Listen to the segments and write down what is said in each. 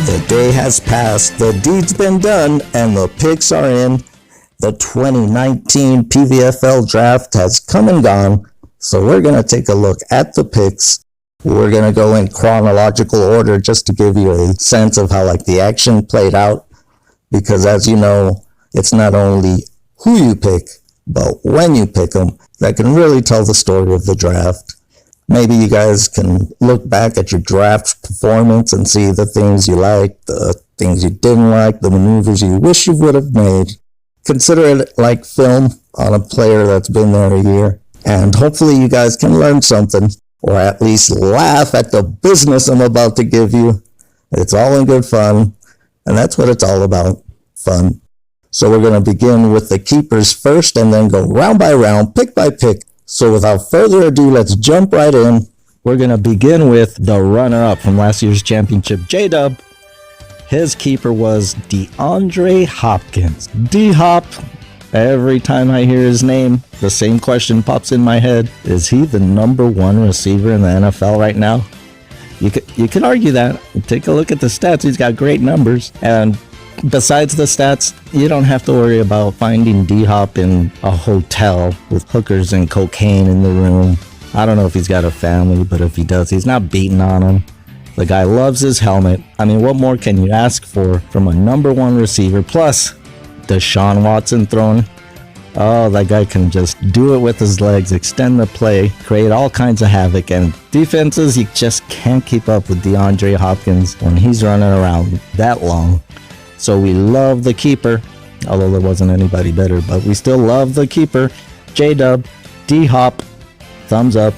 The day has passed, the deed's been done, and the picks are in. The 2019 PVFL draft has come and gone, so we're going to take a look at the picks. We're going to go in chronological order just to give you a sense of how the action played out, because as you know, it's not only who you pick, but when you pick them that can really tell the story of the draft. Maybe you guys can look back at your draft performance and see the things you liked, the things you didn't like, the maneuvers you wish you would have made. Consider it like film on a player that's been there a year. And hopefully you guys can learn something, or at least laugh at the business I'm about to give you. It's all in good fun, and that's what it's all about, fun. So we're going to begin with the keepers first and then go round by round, pick by pick. So without further ado, let's jump right in. We're going to begin with the runner-up from last year's championship, J-Dub. His keeper was DeAndre Hopkins. D-Hop. Every time I hear his name, the same question pops in my head. Is he the number one receiver in the NFL right now? You could argue that. Take a look at the stats. He's got great numbers. And besides the stats, you don't have to worry about finding D-Hop in a hotel with hookers and cocaine in the room. I don't know if he's got a family, but if he does, he's not beating on them. The guy loves his helmet. I mean, what more can you ask for from a number one receiver? Plus, Deshaun Watson throwing. Oh, that guy can just do it with his legs, extend the play, create all kinds of havoc, and defenses, you just can't keep up with DeAndre Hopkins when he's running around that long. So we love the keeper, although there wasn't anybody better, but we still love the keeper. J-Dub, D-Hop, thumbs up.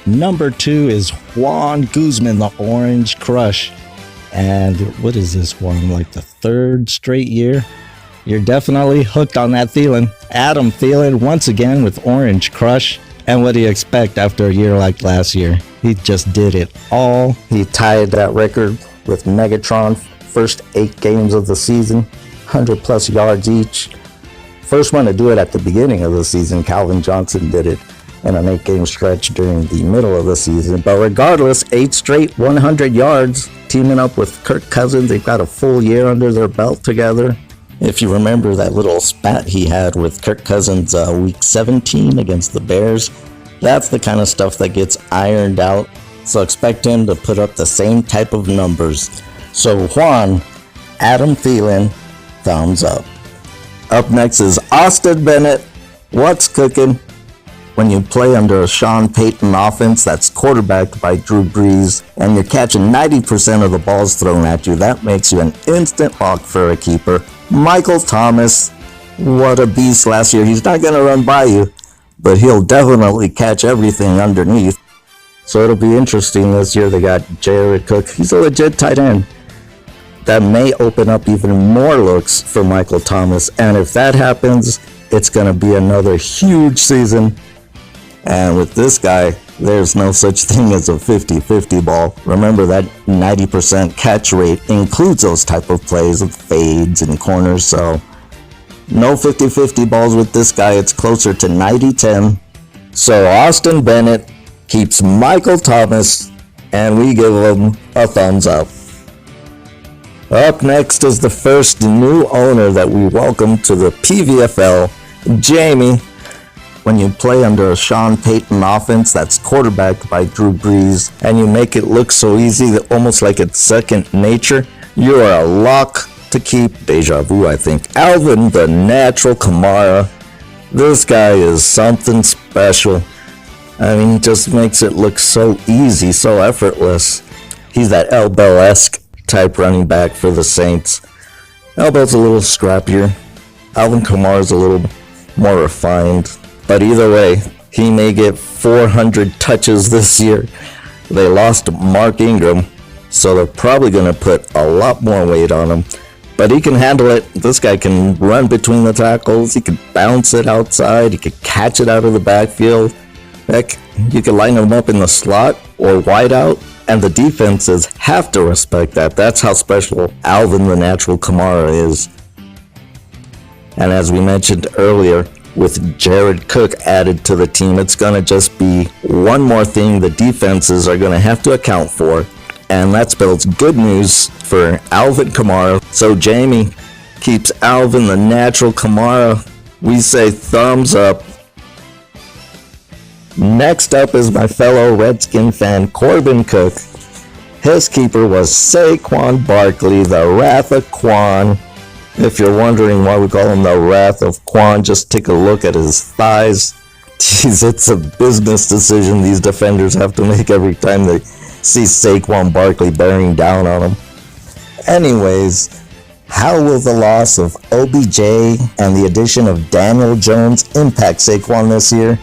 Number 2 is Juan Guzman, the Orange Crush. And what is this one, like the third straight year? You're definitely hooked on that Thielen. Adam Thielen, once again with Orange Crush. And what do you expect after a year like last year? He just did it all. He tied that record with Megatron. First 8 games of the season, 100 plus yards each. First one to do it at the beginning of the season, Calvin Johnson did it in an 8-game stretch during the middle of the season. But regardless, 8 straight 100 yards, teaming up with Kirk Cousins. They've got a full year under their belt together. If you remember that little spat he had with Kirk Cousins week 17 against the Bears, that's the kind of stuff that gets ironed out. So expect him to put up the same type of numbers. So Juan, Adam Thielen, thumbs up. Up next is Austin Bennett. What's cooking? When you play under a Sean Payton offense that's quarterbacked by Drew Brees and you're catching 90% of the balls thrown at you, that makes you an instant lock for a keeper. Michael Thomas, what a beast last year. He's not going to run by you, but he'll definitely catch everything underneath. So it'll be interesting this year. They got Jared Cook. He's a legit tight end. That may open up even more looks for Michael Thomas. And if that happens, it's going to be another huge season. And with this guy, there's no such thing as a 50-50 ball. Remember that 90% catch rate includes those type of plays with fades and corners. So no 50-50 balls with this guy. It's closer to 90-10. So Austin Bennett keeps Michael Thomas, and we give him a thumbs up. Up next is the first new owner that we welcome to the PVFL, Jamie. When you play under a Sean Payton offense that's quarterbacked by Drew Brees and you make it look so easy, that almost like it's second nature, you are a lock to keep. Deja vu, I think. Alvin, the natural Kamara. This guy is something special. I mean, he just makes it look so easy, so effortless. He's that L. Bell-esque type running back for the Saints. Elbow's a little scrappier. Alvin Kamara's a little more refined. But either way, he may get 400 touches this year. They lost Mark Ingram, so they're probably going to put a lot more weight on him. But he can handle it. This guy can run between the tackles. He can bounce it outside. He can catch it out of the backfield. Heck, you can line him up in the slot or wide out, and the defenses have to respect that. That's how special Alvin the Natural Kamara is. And as we mentioned earlier, with Jared Cook added to the team, it's going to just be one more thing the defenses are going to have to account for. And that spells good news for Alvin Kamara. So Jamie keeps Alvin the natural Kamara. We say thumbs up. Next up is my fellow Redskin fan, Corbin Cook. His keeper was Saquon Barkley, the Wrath of Quan. If you're wondering why we call him the Wrath of Quan, just take a look at his thighs. Jeez, it's a business decision these defenders have to make every time they see Saquon Barkley bearing down on him. Anyways, how will the loss of OBJ and the addition of Daniel Jones impact Saquon this year?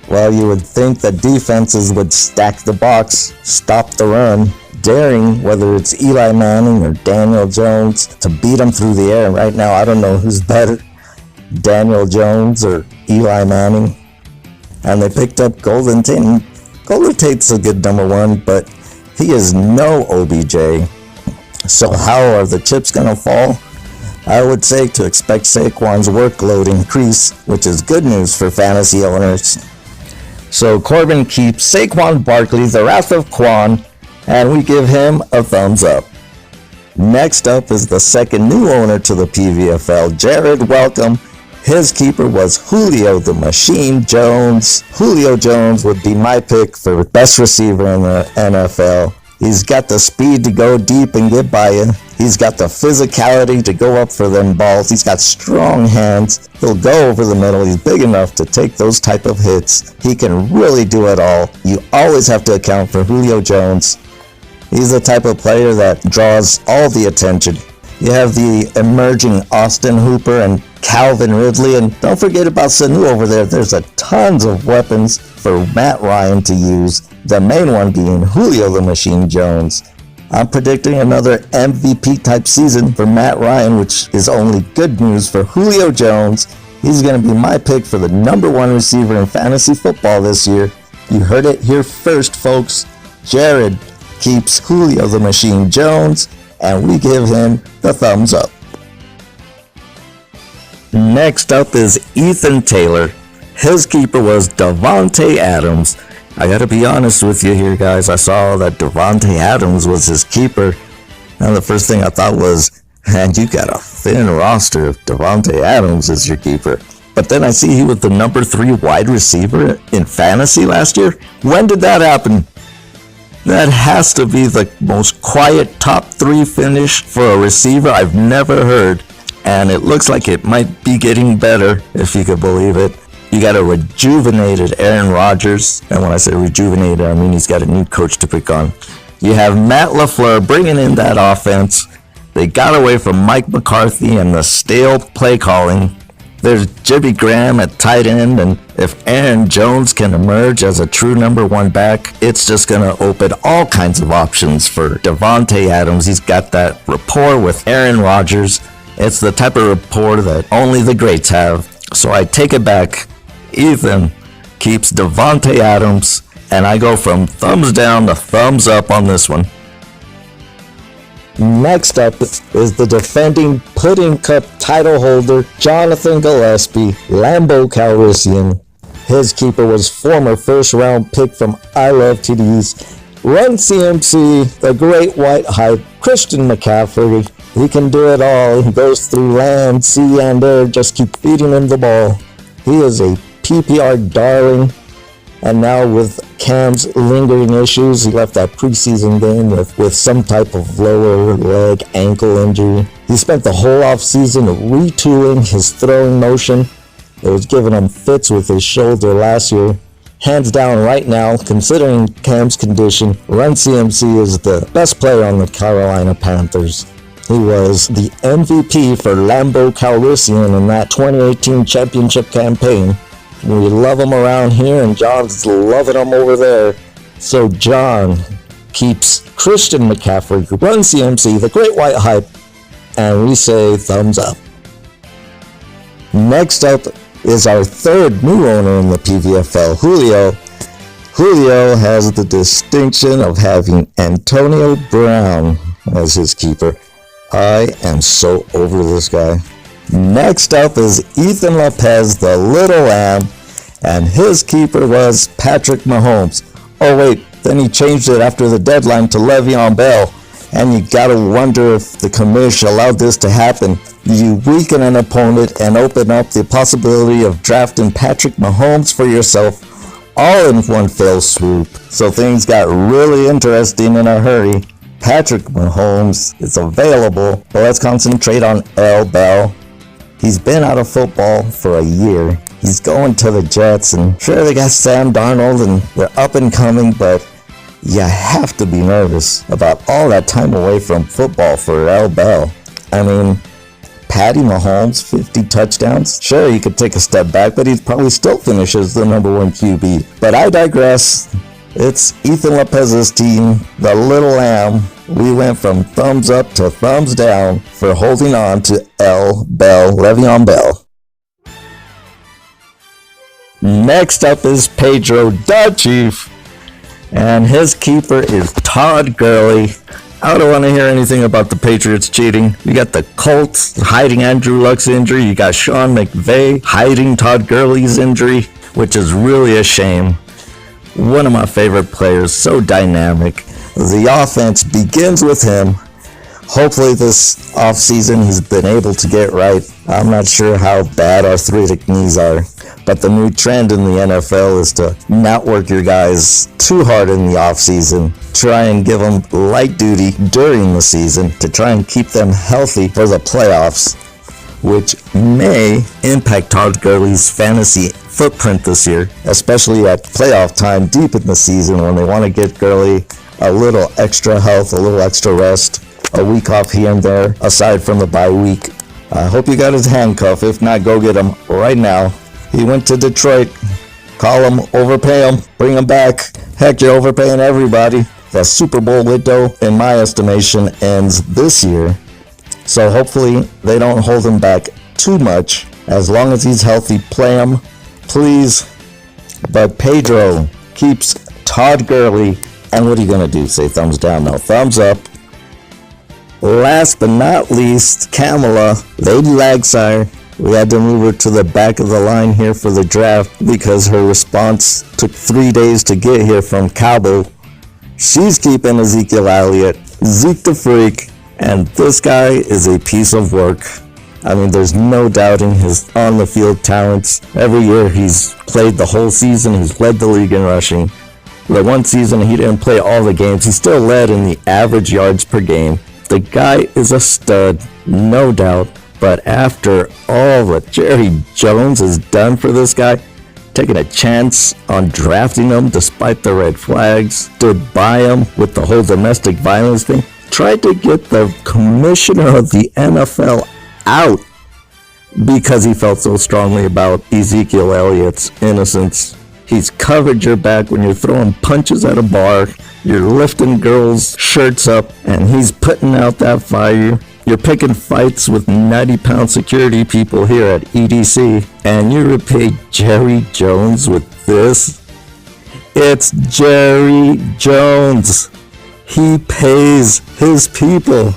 Well, you would think that defenses would stack the box, stop the run, daring whether it's Eli Manning or Daniel Jones to beat him through the air. Right now, I don't know who's better, Daniel Jones or Eli Manning. And they picked up Golden Tate. Golden Tate's a good number one, but he is no OBJ. So how are the chips going to fall? I would say to expect Saquon's workload increase, which is good news for fantasy owners. So Corbin keeps Saquon Barkley, the Wrath of Quan, and we give him a thumbs up. Next up is the second new owner to the PVFL, Jared. Welcome. His keeper was Julio the Machine Jones. Julio Jones would be my pick for best receiver in the NFL. He's got the speed to go deep and get by you. He's got the physicality to go up for them balls. He's got strong hands. He'll go over the middle. He's big enough to take those type of hits. He can really do it all. You always have to account for Julio Jones. He's the type of player that draws all the attention. You have the emerging Austin Hooper and Calvin Ridley, and don't forget about Sanu over there. There's a tons of weapons for Matt Ryan to use, the main one being Julio the Machine Jones. I'm predicting another MVP type season for Matt Ryan, which is only good news for Julio Jones. He's going to be my pick for the number one receiver in fantasy football this year. You heard it here first, folks. Jared keeps Julio the Machine Jones, and we give him the thumbs up. Next up is Ethan Taylor. His keeper was Davante Adams. I gotta be honest with you here, guys. I saw that Davante Adams was his keeper, and the first thing I thought was, man, you got a thin roster if Davante Adams is your keeper. But then I see he was the number 3 wide receiver in fantasy last year. When did that happen? That has to be the most quiet top 3 finish for a receiver I've never heard. And it looks like it might be getting better, if you could believe it. You got a rejuvenated Aaron Rodgers. And when I say rejuvenated, I mean he's got a new coach to pick on. You have Matt LaFleur bringing in that offense. They got away from Mike McCarthy and the stale play calling. There's Jimmy Graham at tight end, and if Aaron Jones can emerge as a true number 1 back, it's just going to open all kinds of options for Davante Adams. He's got that rapport with Aaron Rodgers. It's the type of rapport that only the greats have. So I take it back. Ethan keeps Davante Adams, and I go from thumbs down to thumbs up on this one. Next up is the defending Pudding Cup title holder, Jonathan Gillespie, Lambeau Calrissian. His keeper was former first-round pick from I Love TDs, Run CMC, the Great White Hype, Christian McCaffrey. He can do it all. He goes through land, sea, and air. Just keep feeding him the ball. He is a PPR darling. And now with Cam's lingering issues, he left that preseason game with some type of lower leg ankle injury. He spent the whole offseason retooling his throwing motion. It was giving him fits with his shoulder last year. Hands down right now, considering Cam's condition, Run CMC is the best player on the Carolina Panthers. He was the MVP for Lambeau Calrissian in that 2018 championship campaign. We love him around here, and John's loving him over there. So John keeps Christian McCaffrey, Run CMC, the Great White Hype, and we say thumbs up. Next up is our third new owner in the PVFL, Julio. Julio has the distinction of having Antonio Brown as his keeper. I am so over this guy. Next up is Ethan Lopez, the Little Lamb, and his keeper was Patrick Mahomes. Oh wait, Then he changed it after the deadline to Le'Veon Bell. And you gotta wonder if the commission allowed this to happen. You weaken an opponent and open up the possibility of drafting Patrick Mahomes for yourself all in one fell swoop. So things got really interesting in a hurry. Patrick Mahomes is available, but let's concentrate on L. Bell. He's been out of football for a year. He's going to the Jets, and sure, they got Sam Darnold and they're up and coming, but you have to be nervous about all that time away from football for L. Bell. I mean, Patty Mahomes, 50 touchdowns. Sure, he could take a step back, but he probably still finishes the number one QB. But I digress. It's Ethan Lopez's team, the Little Lamb. We went from thumbs up to thumbs down for holding on to L. Bell, Le'Veon Bell. Next up is Pedro the Chief, and his keeper is Todd Gurley. I don't want to hear anything about the Patriots cheating. You got the Colts hiding Andrew Luck's injury. You got Sean McVay hiding Todd Gurley's injury, which is really a shame. One of my favorite players, so dynamic. The offense begins with him. Hopefully this offseason he's been able to get right. I'm not sure how bad arthritic knees are, but the new trend in the NFL is to not work your guys too hard in the offseason. Try and give them light duty during the season to try and keep them healthy for the playoffs, which may impact Todd Gurley's fantasy footprint this year, especially at playoff time deep in the season when they want to get Gurley a little extra health, a little extra rest, a week off here and there, aside from the bye week. I hope you got his handcuff. If not, go get him right now. He went to Detroit. Call him, overpay him, bring him back. Heck, you're overpaying everybody. The Super Bowl window, in my estimation, ends this year. So hopefully they don't hold him back too much. As long as he's healthy, play him, please. But Pedro keeps Todd Gurley. And what are you going to do? Say thumbs down? No, thumbs up. Last but not least, Kamala, Lady Lagsire. We had to move her to the back of the line here for the draft because her response took 3 days to get here from Cabo. She's keeping Ezekiel Elliott, Zeke the Freak, and this guy is a piece of work. I mean, there's no doubting his on-the-field talents. Every year he's played the whole season. He's led the league in rushing. The one season he didn't play all the games, he still led in the average yards per game. The guy is a stud, no doubt. But after all that Jerry Jones has done for this guy, taking a chance on drafting him despite the red flags, stood by him with the whole domestic violence thing, tried to get the commissioner of the NFL out because he felt so strongly about Ezekiel Elliott's innocence. He's covered your back when you're throwing punches at a bar, you're lifting girls' shirts up, and he's putting out that fire. You're picking fights with 90-pound security people here at EDC, and you repay Jerry Jones with this? It's Jerry Jones. He pays his people.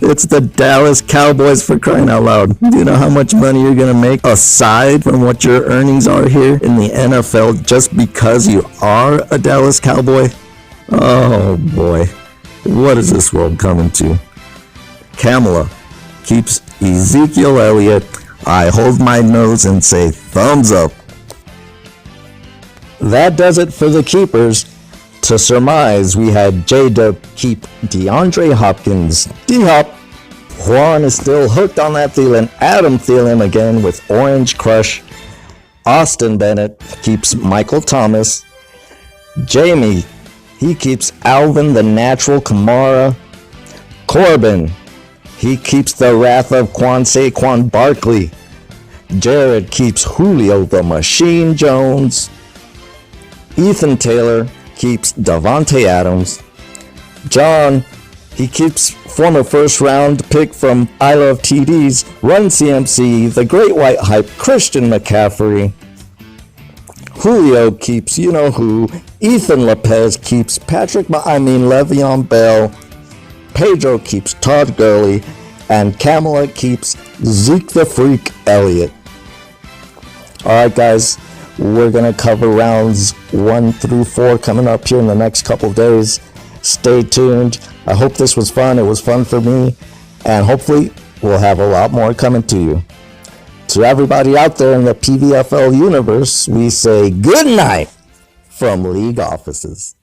It's the Dallas Cowboys, for crying out loud. Do you know how much money you're going to make aside from what your earnings are here in the NFL just because you are a Dallas Cowboy? Oh boy, what is this world coming to? Kamala keeps Ezekiel Elliott. I hold my nose and say thumbs up. That does it for the keepers. To surmise, we had J-Dub keep DeAndre Hopkins. D-Hop. Juan is still hooked on that Thielen. Adam Thielen again with Orange Crush. Austin Bennett keeps Michael Thomas. Jamie, he keeps Alvin the Natural Kamara. Corbin, he keeps the wrath of Saquon Barkley. Jared keeps Julio the Machine Jones. Ethan Taylor keeps Davante Adams. John, he keeps former first round pick from I Love TDs, Run CMC, the Great White Hype, Christian McCaffrey. Julio keeps you know who. Ethan Lopez keeps Le'Veon Bell. Pedro keeps Todd Gurley. And Kamala keeps Zeke the Freak Elliott. Alright guys, We're going to cover rounds 1 through 4 coming up here in the next couple days. Stay tuned. I hope this was fun. It was fun for me. And hopefully we'll have a lot more coming to you. To everybody out there in the PVFL universe, we say good night from league offices.